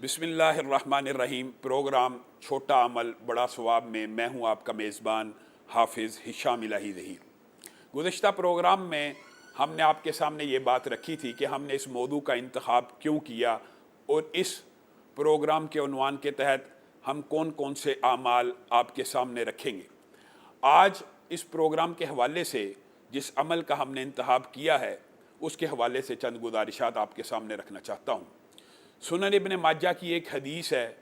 بسم اللہ الرحمن الرحیم۔ پروگرام چھوٹا عمل بڑا ثواب میں میں ہوں آپ کا میزبان حافظ ہشام الہی ظہیر۔ گزشتہ پروگرام میں ہم نے آپ کے سامنے یہ بات رکھی تھی کہ ہم نے اس موضوع کا انتخاب کیوں کیا اور اس پروگرام کے عنوان کے تحت ہم کون کون سے اعمال آپ کے سامنے رکھیں گے۔ آج اس پروگرام کے حوالے سے جس عمل کا ہم نے انتخاب کیا ہے اس کے حوالے سے چند گزارشات آپ کے سامنے رکھنا چاہتا ہوں۔ سنن ابن ماجہ کی ایک حدیث ہے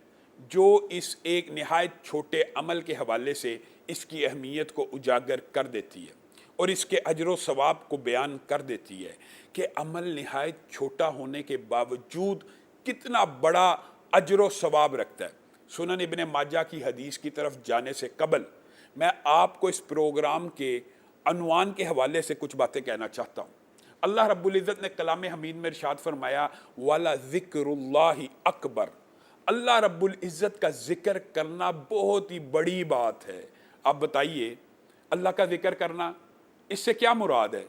جو اس ایک نہایت چھوٹے عمل کے حوالے سے اس کی اہمیت کو اجاگر کر دیتی ہے اور اس کے اجر و ثواب کو بیان کر دیتی ہے کہ عمل نہایت چھوٹا ہونے کے باوجود کتنا بڑا اجر و ثواب رکھتا ہے۔ سنن ابن ماجہ کی حدیث کی طرف جانے سے قبل میں آپ کو اس پروگرام کے عنوان کے حوالے سے کچھ باتیں کہنا چاہتا ہوں۔ اللہ رب العزت نے کلام حمید میں ارشاد فرمایا وَلَذِكْرُ اللَّهِ اکبر۔ اللہ رب العزت کا ذکر کرنا بہت ہی بڑی بات ہے۔ آپ بتائیے اللہ کا ذکر کرنا اس سے کیا مراد ہے؟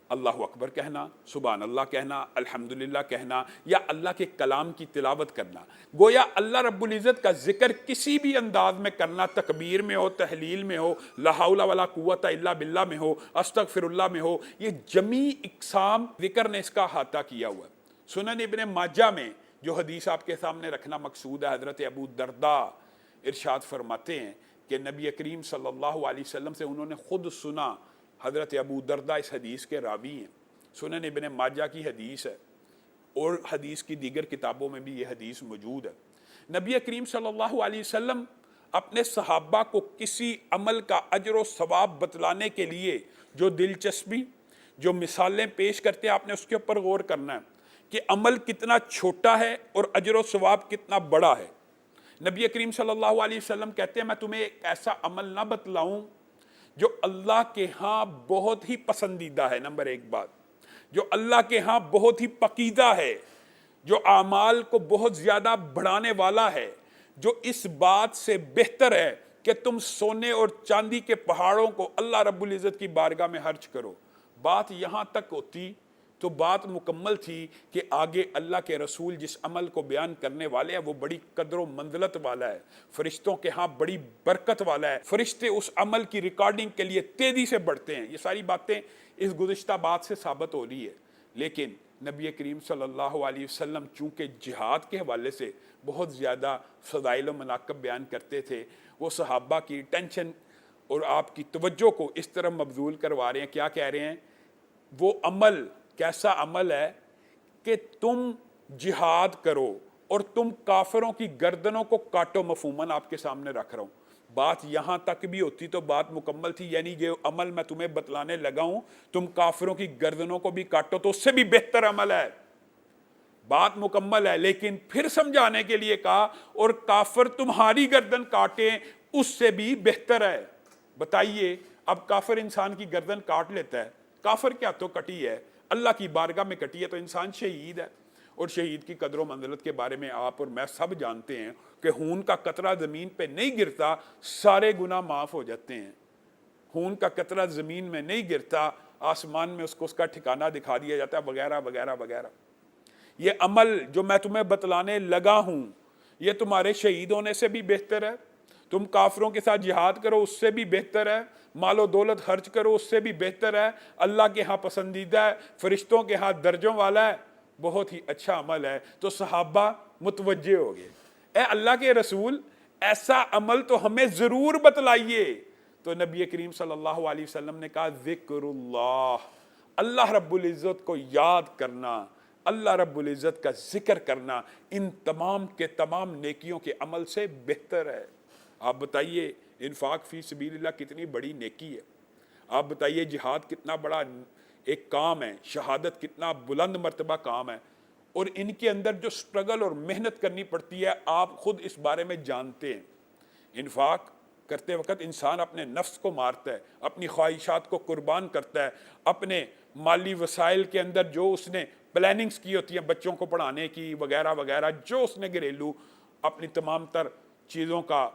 اللہ اکبر کہنا، سبحان اللہ کہنا، الحمدللہ کہنا یا اللہ کے کلام کی تلاوت کرنا۔ گویا اللہ رب العزت کا ذکر کسی بھی انداز میں کرنا، تکبیر میں ہو، تحلیل میں ہو، لا حول ولا قوت الا باللہ میں ہو، استغفر اللہ میں ہو، یہ جمیع اقسام ذکر نے اس کا احاطہ کیا ہوا ہے۔ سنن ابن ماجہ میں جو حدیث آپ کے سامنے رکھنا مقصود ہے، حضرت ابو درداء ارشاد فرماتے ہیں کہ نبی کریم صلی اللہ علیہ وسلم سے انہوں نے خود سنا۔ حضرت ابو درداء اس حدیث کے راوی ہیں، سنن ابن ماجہ کی حدیث ہے اور حدیث کی دیگر کتابوں میں بھی یہ حدیث موجود ہے۔ نبی کریم صلی اللہ علیہ وسلم اپنے صحابہ کو کسی عمل کا اجر و ثواب بتلانے کے لیے جو دلچسپی، جو مثالیں پیش کرتے ہیں، آپ نے اس کے اوپر غور کرنا ہے کہ عمل کتنا چھوٹا ہے اور اجر و ثواب کتنا بڑا ہے۔ نبی کریم صلی اللہ علیہ وسلم کہتے ہیں میں تمہیں ایک ایسا عمل نہ بتلاؤں جو اللہ کے ہاں بہت ہی پسندیدہ ہے، نمبر ایک بات، جو اللہ کے ہاں بہت ہی پاکیزہ ہے، جو اعمال کو بہت زیادہ بڑھانے والا ہے، جو اس بات سے بہتر ہے کہ تم سونے اور چاندی کے پہاڑوں کو اللہ رب العزت کی بارگاہ میں خرچ کرو۔ بات یہاں تک ہوتی تو بات مکمل تھی کہ آگے اللہ کے رسول جس عمل کو بیان کرنے والے ہیں وہ بڑی قدر و منزلت والا ہے، فرشتوں کے ہاں بڑی برکت والا ہے، فرشتے اس عمل کی ریکارڈنگ کے لیے تیزی سے بڑھتے ہیں۔ یہ ساری باتیں اس گزشتہ بات سے ثابت ہو رہی ہے، لیکن نبی کریم صلی اللہ علیہ وسلم چونکہ جہاد کے حوالے سے بہت زیادہ فضائل و مناقب بیان کرتے تھے، وہ صحابہ کی ٹینشن اور آپ کی توجہ کو اس طرح مبذول کروا رہے ہیں۔ کیا کہہ رہے ہیں؟ وہ عمل کیسا عمل ہے کہ تم جہاد کرو اور تم کافروں کی گردنوں کو کاٹو۔ مفہوماً آپ کے سامنے رکھ رہا ہوں، بات یہاں تک بھی ہوتی تو بات مکمل تھی، یعنی یہ عمل میں تمہیں بتلانے لگا ہوں تم کافروں کی گردنوں کو بھی کاٹو تو اس سے بھی بہتر عمل ہے، بات مکمل ہے، لیکن پھر سمجھانے کے لیے کہا اور کافر تمہاری گردن کاٹیں اس سے بھی بہتر ہے۔ بتائیے اب کافر انسان کی گردن کاٹ لیتا ہے، کافر کیا تو کٹی ہے، اللہ کی بارگاہ میں کٹی ہے، تو انسان شہید ہے۔ اور شہید کی قدر و منزلت کے بارے میں آپ اور میں سب جانتے ہیں کہ خون کا قطرہ زمین پہ نہیں گرتا سارے گناہ معاف ہو جاتے ہیں، خون کا قطرہ زمین میں نہیں گرتا آسمان میں اس کو اس کا ٹھکانہ دکھا دیا جاتا ہے، وغیرہ وغیرہ وغیرہ۔ یہ عمل جو میں تمہیں بتلانے لگا ہوں یہ تمہارے شہید ہونے سے بھی بہتر ہے، تم کافروں کے ساتھ جہاد کرو اس سے بھی بہتر ہے، مال و دولت خرچ کرو اس سے بھی بہتر ہے، اللہ کے ہاں پسندیدہ ہے، فرشتوں کے ہاں درجوں والا ہے، بہت ہی اچھا عمل ہے۔ تو صحابہ متوجہ ہو گئے، اے اللہ کے رسول ایسا عمل تو ہمیں ضرور بتلائیے۔ تو نبی کریم صلی اللہ علیہ وسلم نے کہا ذکر اللہ، اللہ رب العزت کو یاد کرنا، اللہ رب العزت کا ذکر کرنا ان تمام کے تمام نیکیوں کے عمل سے بہتر ہے۔ آپ بتائیے انفاق فی سبیل اللہ کتنی بڑی نیکی ہے، آپ بتائیے جہاد کتنا بڑا ایک کام ہے، شہادت کتنا بلند مرتبہ کام ہے، اور ان کے اندر جو سٹرگل اور محنت کرنی پڑتی ہے آپ خود اس بارے میں جانتے ہیں۔ انفاق کرتے وقت انسان اپنے نفس کو مارتا ہے، اپنی خواہشات کو قربان کرتا ہے، اپنے مالی وسائل کے اندر جو اس نے پلاننگز کی ہوتی ہیں بچوں کو پڑھانے کی وغیرہ وغیرہ، جو اس نے گھریلو اپنی تمام تر چیزوں کا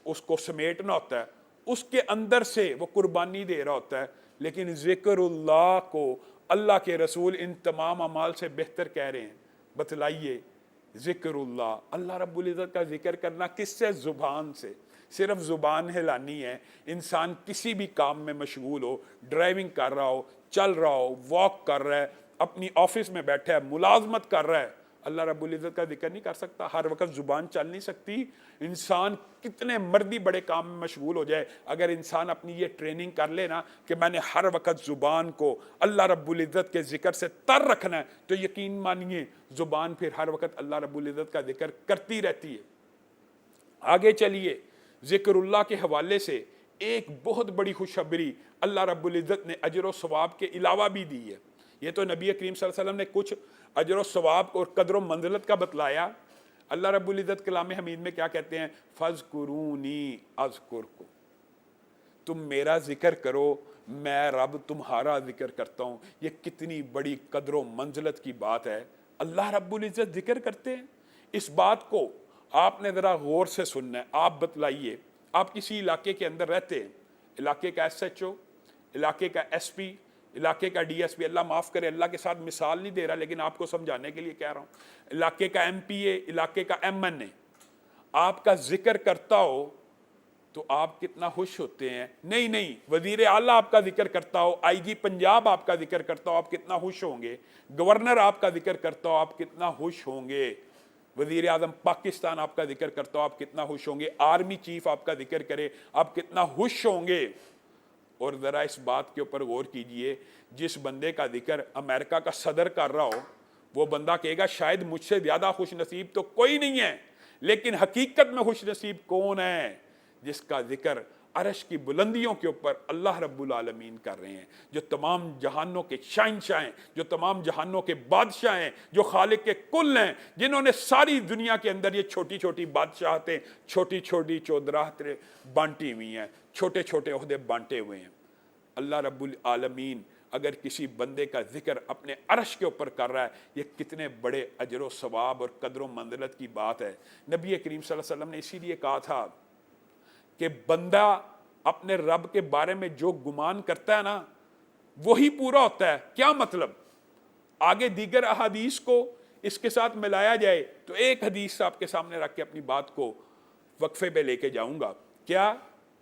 اس کو سمیٹنا ہوتا ہے، اس کے اندر سے وہ قربانی دے رہا ہوتا ہے، لیکن ذکر اللہ کو اللہ کے رسول ان تمام اعمال سے بہتر کہہ رہے ہیں۔ بتلائیے ذکر اللہ، اللہ رب العزت کا ذکر کرنا کس سے؟ زبان سے. صرف زبان ہلانی ہے. انسان کسی بھی کام میں مشغول ہو، ڈرائیونگ کر رہا ہو، چل رہا ہو، واک کر رہا ہے، اپنی آفس میں بیٹھا ہے، ملازمت کر رہا ہے، اللہ رب العزت کا ذکر نہیں کر سکتا. ہر وقت زبان چل نہیں سکتی. انسان کتنے مرضی بڑے کام میں مشغول ہو جائے، اگر انسان اپنی یہ ٹریننگ کر لے نا کہ میں نے ہر وقت زبان کو اللہ رب العزت کے ذکر سے تر رکھنا ہے، تو یقین مانیے زبان پھر ہر وقت اللہ رب العزت کا ذکر کرتی رہتی ہے. آگے چلیے، ذکر اللہ کے حوالے سے ایک بہت بڑی خوشخبری اللہ رب العزت نے اجر و ثواب کے علاوہ بھی دی ہے. یہ تو نبی کریم صلی اللہ علیہ وسلم نے کچھ اجر و ثواب اور قدر و منزلت کا بتلایا. اللہ رب العزت کلام حمید میں کیا کہتے ہیں؟ فَاذْكُرُونِي أَذْكُرْكُمْ، تم میرا ذکر کرو، میں رب تمہارا ذکر کرتا ہوں. یہ کتنی بڑی قدر و منزلت کی بات ہے. اللہ رب العزت ذکر کرتے ہیں. اس بات کو آپ نے ذرا غور سے سننا ہے. آپ بتلائیے، آپ کسی علاقے کے اندر رہتے ہیں، علاقے کا SHO، علاقے کا SP، علاقے کا DSP، اللہ معاف کرے اللہ کے ساتھ مثال نہیں دے رہا لیکن آپ کو سمجھانے کے لیے کہہ رہا ہوں، علاقے کا MPA، علاقے کا MNA آپ کا ذکر کرتا ہو تو آپ کتنا خوش ہوتے ہیں. نہیں، وزیر اعلیٰ آپ کا ذکر کرتا ہو، IG پنجاب آپ کا ذکر کرتا ہو، آپ کتنا خوش ہوں گے. گورنر آپ کا ذکر کرتا ہو، آپ کتنا خوش ہوں گے. وزیر اعظم پاکستان آپ کا ذکر کرتا ہو، آپ کتنا خوش ہوں گے. آرمی چیف آپ کا ذکر کرے، آپ کتنا خوش ہوں گے. اور ذرا اس بات کے اوپر غور کیجئے، جس بندے کا ذکر امریکہ کا صدر کر رہا ہو، وہ بندہ کہے گا شاید مجھ سے زیادہ خوش نصیب تو کوئی نہیں ہے. لیکن حقیقت میں خوش نصیب کون ہے؟ جس کا ذکر عرش کی بلندیوں کے اوپر اللہ رب العالمین کر رہے ہیں، جو تمام جہانوں کے شہنشاہ ہیں، جو تمام جہانوں کے بادشاہ ہیں، جو خالق کے کل ہیں، جنہوں نے ساری دنیا کے اندر یہ چھوٹی چھوٹی بادشاہتیں، چھوٹی چھوٹی چودراہتیں بانٹی ہوئی ہیں، چھوٹے چھوٹے عہدے بانٹے ہوئے ہیں. اللہ رب العالمین اگر کسی بندے کا ذکر اپنے عرش کے اوپر کر رہا ہے، یہ کتنے بڑے اجر و ثواب اور قدر و منزلت کی بات ہے. نبی کریم صلی اللہ علیہ وسلم نے اسی لیے کہا تھا کہ بندہ اپنے رب کے بارے میں جو گمان کرتا ہے نا وہی پورا ہوتا ہے. کیا مطلب؟ آگے دیگر احادیث کو اس کے ساتھ ملایا جائے تو ایک حدیث آپ کے سامنے رکھ کے اپنی بات کو وقفے پہ لے کے جاؤں گا. کیا؟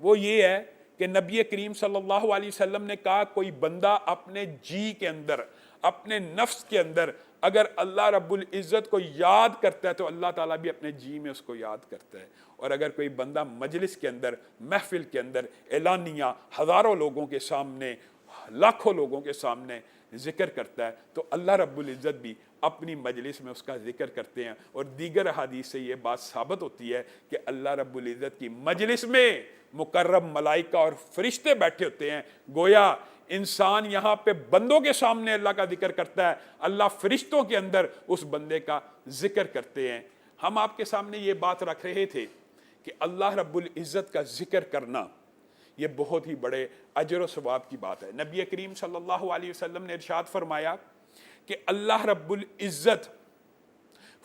وہ یہ ہے کہ نبی کریم صلی اللہ علیہ وسلم نے کہا کوئی بندہ اپنے جی کے اندر، اپنے نفس کے اندر اگر اللہ رب العزت کو یاد کرتا ہے تو اللہ تعالیٰ بھی اپنے جی میں اس کو یاد کرتا ہے. اور اگر کوئی بندہ مجلس کے اندر، محفل کے اندر اعلانیہ ہزاروں لوگوں کے سامنے، لاکھوں لوگوں کے سامنے ذکر کرتا ہے تو اللہ رب العزت بھی اپنی مجلس میں اس کا ذکر کرتے ہیں. اور دیگر احادیث سے یہ بات ثابت ہوتی ہے کہ اللہ رب العزت کی مجلس میں مقرب ملائکہ اور فرشتے بیٹھے ہوتے ہیں. گویا انسان یہاں پہ بندوں کے سامنے اللہ کا ذکر کرتا ہے، اللہ فرشتوں کے اندر اس بندے کا ذکر کرتے ہیں. ہم آپ کے سامنے یہ بات رکھ رہے تھے کہ اللہ رب العزت کا ذکر کرنا یہ بہت ہی بڑے اجر و ثواب کی بات ہے. نبی کریم صلی اللہ علیہ وسلم نے ارشاد فرمایا کہ اللہ رب العزت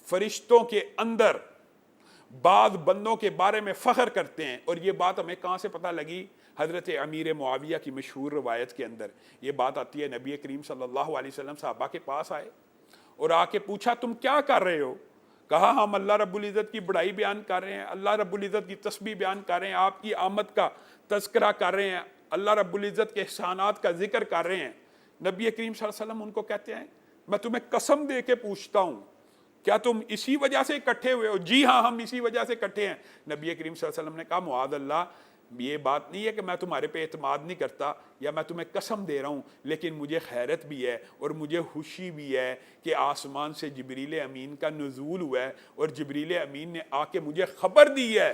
فرشتوں کے اندر بعض بندوں کے بارے میں فخر کرتے ہیں. اور یہ بات ہمیں کہاں سے پتہ لگی؟ حضرت امیر معاویہ کی مشہور روایت کے اندر یہ بات آتی ہے. نبی کریم صلی اللہ علیہ وسلم صحابہ کے پاس آئے اور آ کے پوچھا تم کیا کر رہے ہو؟ کہا ہم اللہ رب العزت کی بڑائی بیان کر رہے ہیں، اللہ رب العزت کی تسبیح بیان کر رہے ہیں، آپ کی آمد کا تذکرہ کر رہے ہیں، اللہ رب العزت کے احسانات کا ذکر کر رہے ہیں. نبی کریم صلی اللہ علیہ وسلم ان کو کہتے ہیں میں تمہیں قسم دے کے پوچھتا ہوں کیا تم اسی وجہ سے اکٹھے ہوئے ہو؟ جی ہاں ہم اسی وجہ سے اکٹھے ہیں. نبی کریم صلی اللہ علیہ وسلم نے کہا معاذ اللہ، یہ بات نہیں ہے کہ میں تمہارے پہ اعتماد نہیں کرتا یا میں تمہیں قسم دے رہا ہوں، لیکن مجھے خیرت بھی ہے اور مجھے خوشی بھی ہے کہ آسمان سے جبریل امین کا نزول ہوا ہے اور جبریل امین نے آ کے مجھے خبر دی ہے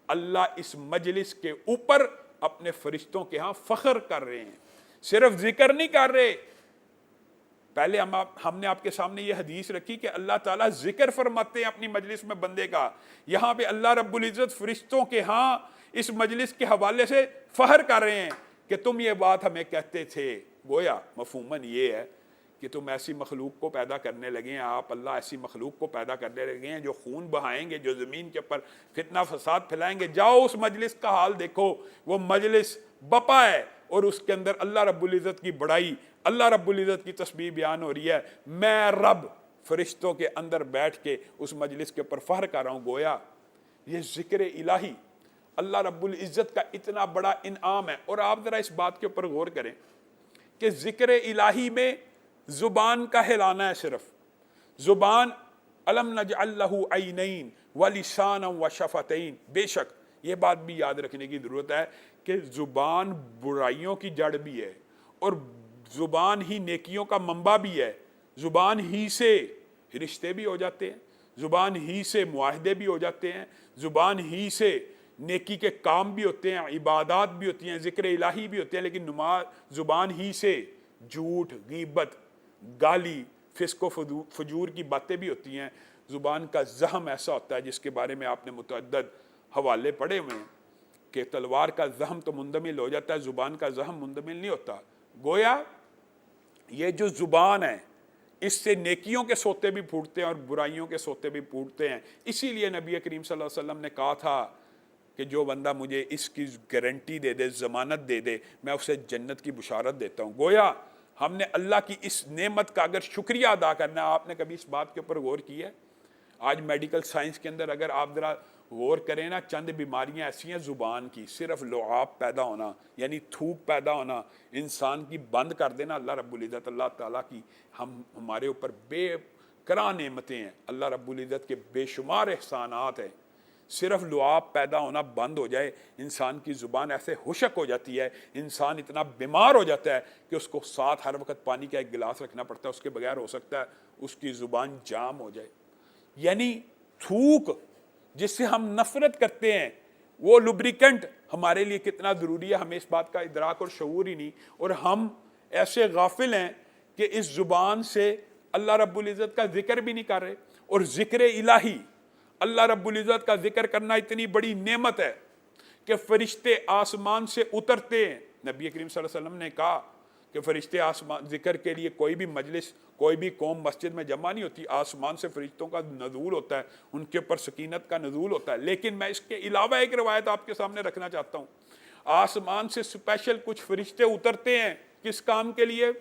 اللہ اس مجلس کے اوپر اپنے فرشتوں کے ہاں فخر کر رہے ہیں، صرف ذکر نہیں کر رہے. پہلے ہم نے آپ کے سامنے یہ حدیث رکھی کہ اللہ تعالیٰ ذکر فرماتے ہیں اپنی مجلس میں بندے کا. یہاں پہ اللہ رب العزت فرشتوں کے ہاں اس مجلس کے حوالے سے فخر کر رہے ہیں کہ تم یہ بات ہمیں کہتے تھے. گویا مفہوماً یہ ہے کہ تم ایسی مخلوق کو پیدا کرنے لگے ہیں، آپ اللہ ایسی مخلوق کو پیدا کرنے لگے ہیں جو خون بہائیں گے، جو زمین کے اوپر فتنہ فساد پھیلائیں گے. جاؤ اس مجلس کا حال دیکھو، وہ مجلس بپا ہے اور اس کے اندر اللہ رب العزت کی بڑائی، اللہ رب العزت کی تسبیح بیان ہو رہی ہے. میں رب فرشتوں کے اندر بیٹھ کے اس مجلس کے اوپر فخر کر رہا ہوں. گویا یہ ذکر الہی اللہ رب العزت کا اتنا بڑا انعام ہے. اور آپ ذرا اس بات کے اوپر غور کریں کہ ذکر الہی میں زبان کا ہلانا ہے صرف. زبان الم نجعل لہ عینین ولسانا وشفتین. بے شک یہ بات بھی یاد رکھنے کی ضرورت ہے کہ زبان برائیوں کی جڑ بھی ہے اور زبان ہی نیکیوں کا منبع بھی ہے. زبان ہی سے رشتے بھی ہو جاتے ہیں, زبان ہی سے معاہدے بھی ہو جاتے ہیں, زبان ہی سے نیکی کے کام بھی ہوتے ہیں, عبادات بھی ہوتی ہیں, ذکر الہی بھی ہوتے ہیں. لیکن زبان ہی سے جھوٹ, غیبت, گالی, فسق و فجور کی باتیں بھی ہوتی ہیں. زبان کا زخم ایسا ہوتا ہے جس کے بارے میں آپ نے متعدد حوالے پڑھے ہوئے ہیں کہ تلوار کا زخم تو مندمل ہو جاتا ہے, زبان کا زخم مندمل نہیں ہوتا. گویا یہ جو زبان ہے اس سے نیکیوں کے سوتے بھی پھوٹتے ہیں اور برائیوں کے سوتے بھی پھوٹتے ہیں. اسی لیے نبی کریم صلی اللہ علیہ وسلم نے کہا تھا کہ جو بندہ مجھے اس کی گارنٹی دے دے, ضمانت دے دے, میں اسے جنت کی بشارت دیتا ہوں. گویا ہم نے اللہ کی اس نعمت کا اگر شکریہ ادا کرنا ہے, آپ نے کبھی اس بات کے اوپر غور کی ہے؟ آج میڈیکل سائنس کے اندر اگر آپ ذرا غور کریں نا, چند بیماریاں ایسی ہیں زبان کی, صرف لعاب پیدا ہونا یعنی تھوک پیدا ہونا, انسان کی بند کر دینا. اللہ رب العزت, اللہ تعالیٰ کی ہمارے اوپر بے کرا نعمتیں ہیں, اللہ رب العزت کے بے شمار احسانات ہیں. صرف لعاب پیدا ہونا بند ہو جائے, انسان کی زبان ایسے خشک ہو جاتی ہے, انسان اتنا بیمار ہو جاتا ہے کہ اس کو ساتھ ہر وقت پانی کا ایک گلاس رکھنا پڑتا ہے, اس کے بغیر ہو سکتا ہے اس کی زبان جام ہو جائے. یعنی تھوک جس سے ہم نفرت کرتے ہیں, وہ لبریکنٹ ہمارے لیے کتنا ضروری ہے, ہمیں اس بات کا ادراک اور شعور ہی نہیں. اور ہم ایسے غافل ہیں کہ اس زبان سے اللہ رب العزت کا ذکر بھی نہیں کر رہے. اور ذکر الہی, اللہ رب العزت کا ذکر کرنا اتنی بڑی نعمت ہے کہ فرشتے آسمان سے اترتے ہیں. نبی کریم صلی اللہ علیہ وسلم نے کہا کہ فرشتے آسمان ذکر کے لیے, کوئی بھی مجلس, کوئی بھی قوم مسجد میں جمع نہیں ہوتی, آسمان سے فرشتوں کا نزول ہوتا ہے, ان کے اوپر سکینت کا نزول ہوتا ہے. لیکن میں اس کے علاوہ ایک روایت آپ کے سامنے رکھنا چاہتا ہوں. آسمان سے اسپیشل کچھ فرشتے اترتے ہیں, کس کام کے لیے؟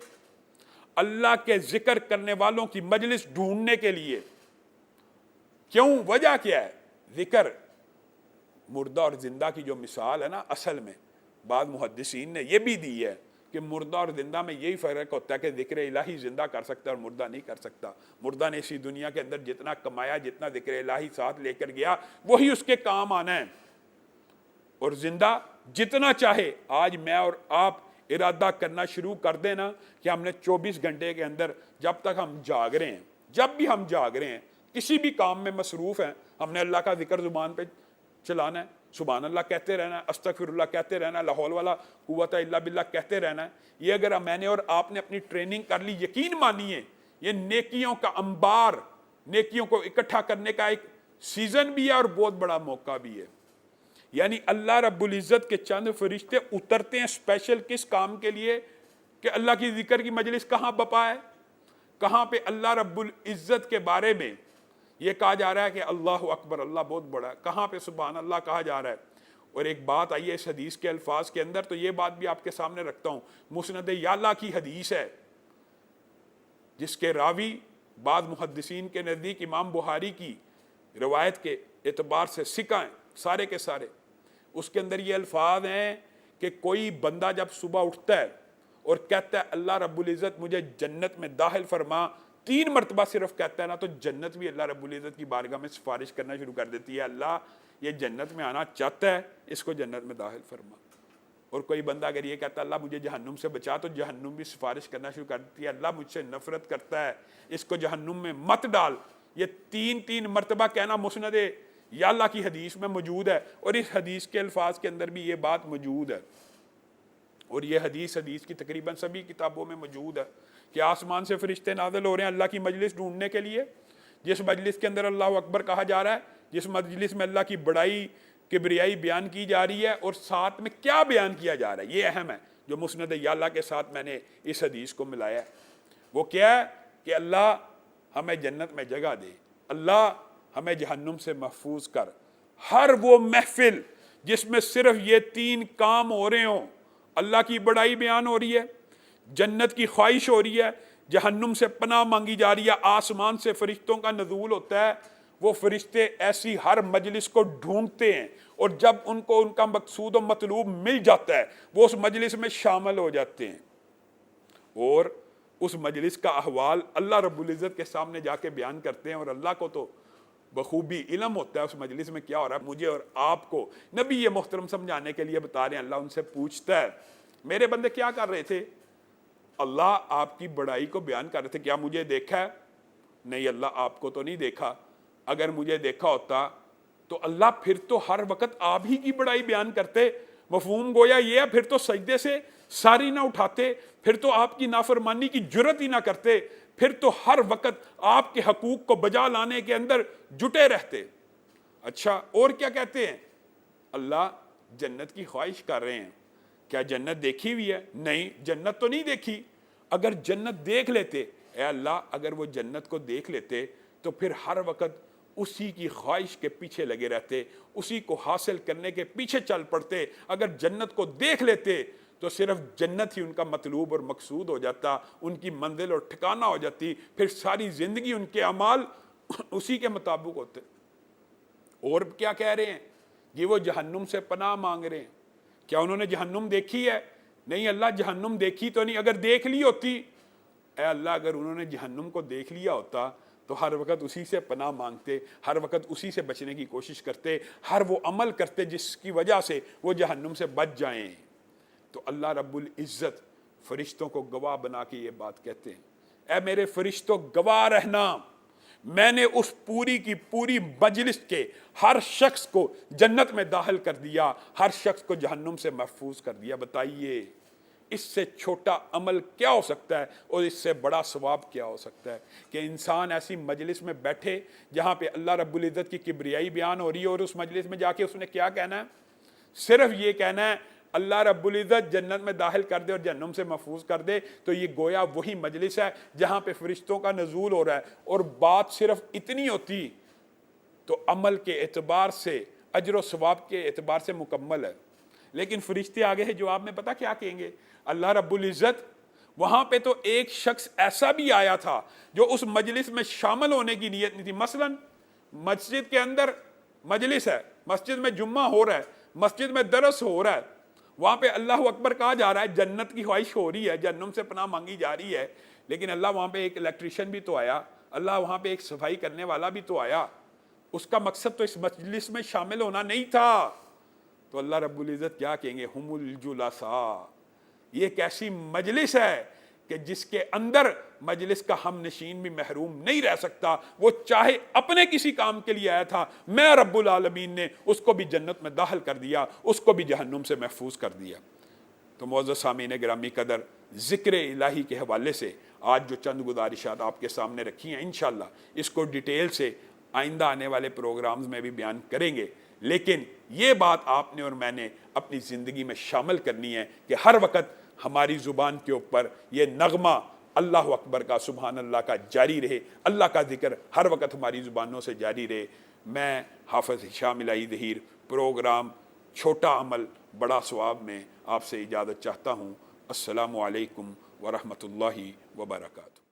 اللہ کے ذکر کرنے والوں کی مجلس ڈھونڈنے کے لیے. کیوں؟ وجہ کیا ہے؟ ذکر مردہ اور زندہ کی جو مثال ہے نا, اصل میں بعض محدثین نے یہ بھی دی ہے کہ مردہ اور زندہ میں یہی فرق ہوتا ہے کہ ذکر الہی زندہ کر سکتا ہے اور مردہ نہیں کر سکتا. مردہ نے اسی دنیا کے اندر جتنا کمایا, جتنا ذکر الہی ساتھ لے کر گیا, وہی اس کے کام آنا ہے. اور زندہ جتنا چاہے, آج میں اور آپ ارادہ کرنا شروع کر دینا کہ ہم نے 24 گھنٹے کے اندر, جب تک ہم جاگ رہے ہیں, جب بھی ہم جاگ رہے ہیں, کسی بھی کام میں مصروف ہیں, ہم نے اللہ کا ذکر زبان پہ چلانا ہے. سبحان اللہ کہتے رہنا ہے, استغفر اللہ کہتے رہنا ہے, لا حول ولا قوت الا باللہ کہتے رہنا ہے. یہ اگر میں نے اور آپ نے اپنی ٹریننگ کر لی, یقین مانیے یہ نیکیوں کا انبار, نیکیوں کو اکٹھا کرنے کا ایک سیزن بھی ہے اور بہت بڑا موقع بھی ہے. یعنی اللہ رب العزت کے چند فرشتے اترتے ہیں اسپیشل کس کام کے لیے؟ کہ اللہ کی ذکر کی مجلس کہاں بپا ہے, کہاں پہ اللہ رب العزت کے بارے میں یہ کہا جا رہا ہے کہ اللہ اکبر, اللہ بہت بڑا ہے, کہاں پہ سبحان اللہ کہا جا رہا ہے. اور ایک بات آئی ہے اس حدیث کے الفاظ کے اندر, تو یہ بات بھی آپ کے سامنے رکھتا ہوں. مسند یعلا کی حدیث ہے جس کے راوی بعض محدثین کے نزدیک امام بخاری کی روایت کے اعتبار سے ثقہ ہیں سارے کے سارے. اس کے اندر یہ الفاظ ہیں کہ کوئی بندہ جب صبح اٹھتا ہے اور کہتا ہے اللہ رب العزت مجھے جنت میں داخل فرما, 3 مرتبہ صرف کہتا ہے نا, تو جنت بھی اللہ رب العزت کی بارگاہ میں سفارش کرنا شروع کر دیتی ہے, اللہ یہ جنت میں آنا چاہتا ہے, اس کو جنت میں داخل فرما. اور کوئی بندہ اگر یہ کہتا ہے اللہ مجھے جہنم سے بچا, تو جہنم بھی سفارش کرنا شروع کر دیتی ہے, اللہ مجھ سے نفرت کرتا ہے, اس کو جہنم میں مت ڈال. یہ 3 مرتبہ کہنا مسند یعلا کی حدیث میں موجود ہے, اور اس حدیث کے الفاظ کے اندر بھی یہ بات موجود ہے. اور یہ حدیث کی تقریباً سبھی کتابوں میں موجود ہے کہ آسمان سے فرشتے نازل ہو رہے ہیں اللہ کی مجلس ڈھونڈنے کے لیے, جس مجلس کے اندر اللہ اکبر کہا جا رہا ہے, جس مجلس میں اللہ کی بڑائی کبریائی بیان کی جا رہی ہے. اور ساتھ میں کیا بیان کیا جا رہا ہے, یہ اہم ہے جو مسند یعلا کے ساتھ میں نے اس حدیث کو ملایا ہے. وہ کیا ہے کہ اللہ ہمیں جنت میں جگہ دے, اللہ ہمیں جہنم سے محفوظ کر. ہر وہ محفل جس میں صرف یہ 3 کام ہو رہے ہوں, اللہ کی بڑائی بیان ہو رہی ہے, جنت کی خواہش ہو رہی ہے, جہنم سے پناہ مانگی جا رہی ہے، آسمان سے فرشتوں کا نزول ہوتا ہے، وہ فرشتے ایسی ہر مجلس کو ڈھونڈتے ہیں، اور جب ان کو ان کا مقصود و مطلوب مل جاتا ہے وہ اس مجلس میں شامل ہو جاتے ہیں، اور اس مجلس کا احوال اللہ رب العزت کے سامنے جا کے بیان کرتے ہیں، اور اللہ کو تو بخوبی علم ہوتا ہے اس مجلس میں کیا ہو رہا ہے۔ مجھے اور آپ کو نبی یہ محترم سمجھانے کے لیے بتا رہے ہیں، اللہ ان سے پوچھتا ہے میرے بندے کیا کر رہے تھے؟ اللہ آپ کی بڑائی کو بیان کر رہے تھے، کیا مجھے دیکھا ہے؟ نہیں، اللہ آپ کو تو نہیں دیکھا، اگر مجھے دیکھا ہوتا تو اللہ پھر تو ہر وقت آپ ہی کی بڑائی بیان کرتے۔ مفہوم گویا یہ ہے، پھر تو سجدے سے ساری نہ اٹھاتے، پھر تو آپ کی نافرمانی کی جرت ہی نہ کرتے، پھر تو ہر وقت آپ کے حقوق کو بجا لانے کے اندر جٹے رہتے۔ اچھا، اور کیا کہتے ہیں؟ اللہ جنت کی خواہش کر رہے ہیں، کیا جنت دیکھی ہوئی ہے؟ نہیں، جنت تو نہیں دیکھی۔ اگر جنت دیکھ لیتے، اے اللہ اگر وہ جنت کو دیکھ لیتے تو پھر ہر وقت اسی کی خواہش کے پیچھے لگے رہتے، اسی کو حاصل کرنے کے پیچھے چل پڑتے۔ اگر جنت کو دیکھ لیتے تو صرف جنت ہی ان کا مطلوب اور مقصود ہو جاتا، ان کی منزل اور ٹھکانہ ہو جاتی، پھر ساری زندگی ان کے اعمال اسی کے مطابق ہوتے۔ اور کیا کہہ رہے ہیں؟ یہ وہ جہنم سے پناہ مانگ رہے ہیں۔ کیا انہوں نے جہنم دیکھی ہے؟ نہیں اللہ، جہنم دیکھی تو نہیں، اگر دیکھ لی ہوتی، اے اللہ اگر انہوں نے جہنم کو دیکھ لیا ہوتا تو ہر وقت اسی سے پناہ مانگتے، ہر وقت اسی سے بچنے کی کوشش کرتے، ہر وہ عمل کرتے جس کی وجہ سے وہ جہنم سے بچ جائیں۔ تو اللہ رب العزت فرشتوں کو گواہ بنا کے یہ بات کہتے ہیں، اے میرے فرشتوں گواہ رہنا، میں نے اس پوری کی پوری مجلس کے ہر شخص کو جنت میں داخل کر دیا، ہر شخص کو جہنم سے محفوظ کر دیا۔ بتائیے اس سے چھوٹا عمل کیا ہو سکتا ہے، اور اس سے بڑا ثواب کیا ہو سکتا ہے کہ انسان ایسی مجلس میں بیٹھے جہاں پہ اللہ رب العزت کی کبریائی بیان ہو رہی ہے، اور اس مجلس میں جا کے اس نے کیا کہنا ہے؟ صرف یہ کہنا ہے اللہ رب العزت جنت میں داخل کر دے اور جہنم سے محفوظ کر دے۔ تو یہ گویا وہی مجلس ہے جہاں پہ فرشتوں کا نزول ہو رہا ہے، اور بات صرف اتنی ہوتی تو عمل کے اعتبار سے، اجر و ثواب کے اعتبار سے مکمل ہے۔ لیکن فرشتے آگے ہے جواب میں پتہ کیا کہیں گے؟ اللہ رب العزت وہاں پہ تو ایک شخص ایسا بھی آیا تھا جو اس مجلس میں شامل ہونے کی نیت نہیں تھی۔ مثلا مسجد کے اندر مجلس ہے، مسجد میں جمعہ ہو رہا ہے، مسجد میں درس ہو رہا ہے، وہاں پہ اللہ اکبر کہا جا رہا ہے، جنت کی خواہش ہو رہی ہے، جہنم سے پناہ مانگی جا رہی ہے، لیکن اللہ وہاں پہ ایک الیکٹریشین بھی تو آیا، اللہ وہاں پہ ایک صفائی کرنے والا بھی تو آیا، اس کا مقصد تو اس مجلس میں شامل ہونا نہیں تھا۔ تو اللہ رب العزت کیا کہیں گے؟ ہم الجلساء، یہ ایک ایسی مجلس ہے کہ جس کے اندر مجلس کا ہم نشین بھی محروم نہیں رہ سکتا، وہ چاہے اپنے کسی کام کے لیے آیا تھا، میں رب العالمین نے اس کو بھی جنت میں داخل کر دیا، اس کو بھی جہنم سے محفوظ کر دیا۔ تو معزز سامعین گرامی قدر، ذکر الہی کے حوالے سے آج جو چند گزارشات آپ کے سامنے رکھی ہیں، انشاءاللہ اس کو ڈیٹیل سے آئندہ آنے والے پروگرامز میں بھی بیان کریں گے، لیکن یہ بات آپ نے اور میں نے اپنی زندگی میں شامل کرنی ہے کہ ہر وقت ہماری زبان کے اوپر یہ نغمہ اللہ اکبر کا، سبحان اللہ کا جاری رہے، اللہ کا ذکر ہر وقت ہماری زبانوں سے جاری رہے۔ میں حافظ ہشام الہی ظہیر، پروگرام چھوٹا عمل بڑا ثواب میں آپ سے اجازت چاہتا ہوں۔ السلام علیکم ورحمۃ اللہ وبرکاتہ۔